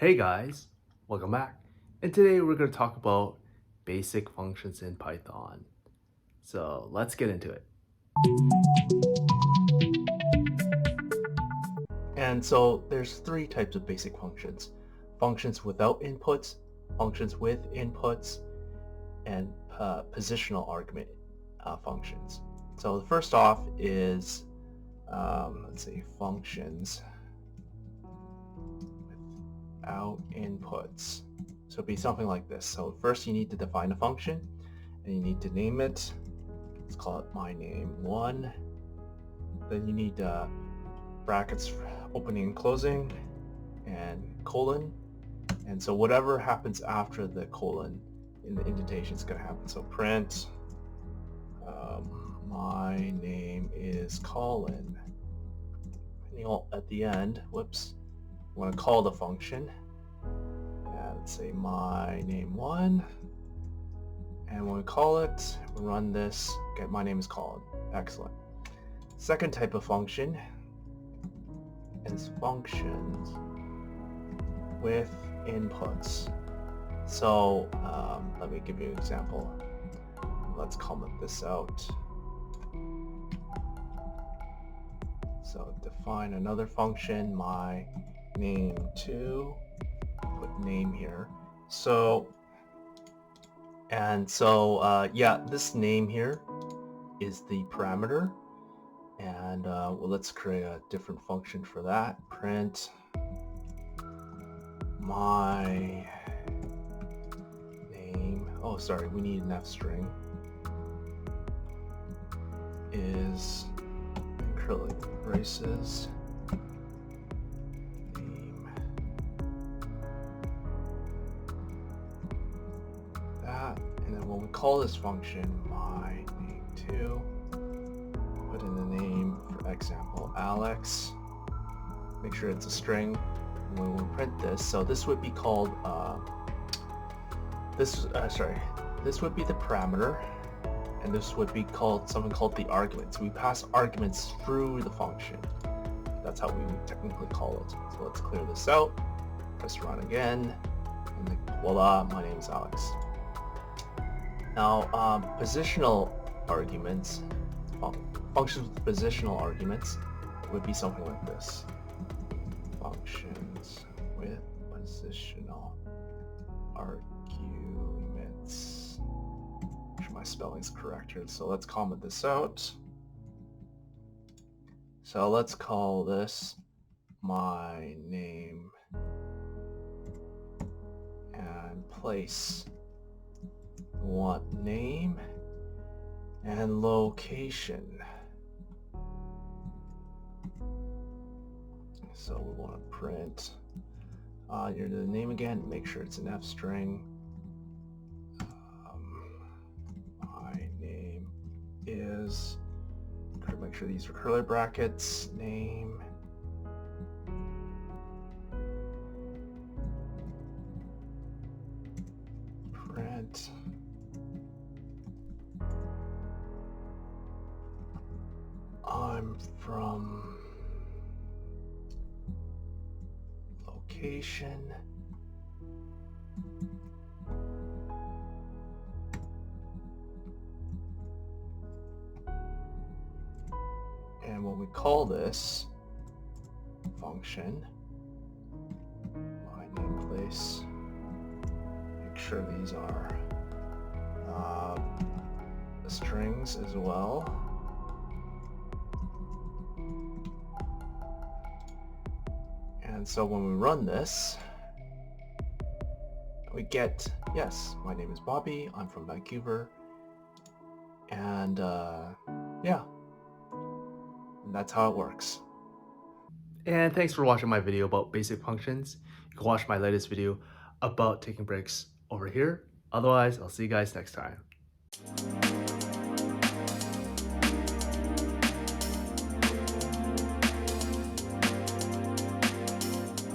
Hey guys, welcome back. And today we're going to talk about basic functions in Python. So let's get into it. And so there's three types of basic functions. Functions without inputs, functions with inputs, and positional argument functions. So the first off is, let's see, functions without inputs. So it'd be something like this. So first you need to define a function and you need to name it. Let's call it my name 1. Then you need brackets opening and closing and colon. And so whatever happens after the colon in the indentation is going to happen. So print my name is Colin. And at the end, whoops, I want to call the function. Let's say my name 1. And when we call it, we run this, get my name is Colin. Excellent. Second type of function is functions with inputs. So let me give you an example. Let's comment this out. So define another function, my name 2, put name here. So yeah, this name here is the parameter, and well, let's create a different function for that. Print my name, oh sorry, we need an F string, is in curly braces name, that, and then when we call this function my name 2, put in the name, for example, Alex, make sure it's a string. When we print this, so this would be called this would be the parameter, and this would be called something called the argument. So we pass arguments through the function. That's how we technically call it. So let's clear this out, press run again, and then voila, my name is Alex. Now positional arguments, functions with positional arguments would be something like this. Functions with positional arguments. Make sure my spelling's correct here. So let's comment this out. So let's call this my name and place. We want name and location. So we want to print your name again, make sure it's an F string. My name is, make sure these are curly brackets, name, print I'm from location, and when we call this function, my name place, make sure these are strings as well. And so when we run this, we get, yes, my name is Bobby, I'm from Vancouver, and yeah, and that's how it works. And thanks for watching my video about basic functions. You can watch my latest video about taking breaks over here. Otherwise, I'll see you guys next time.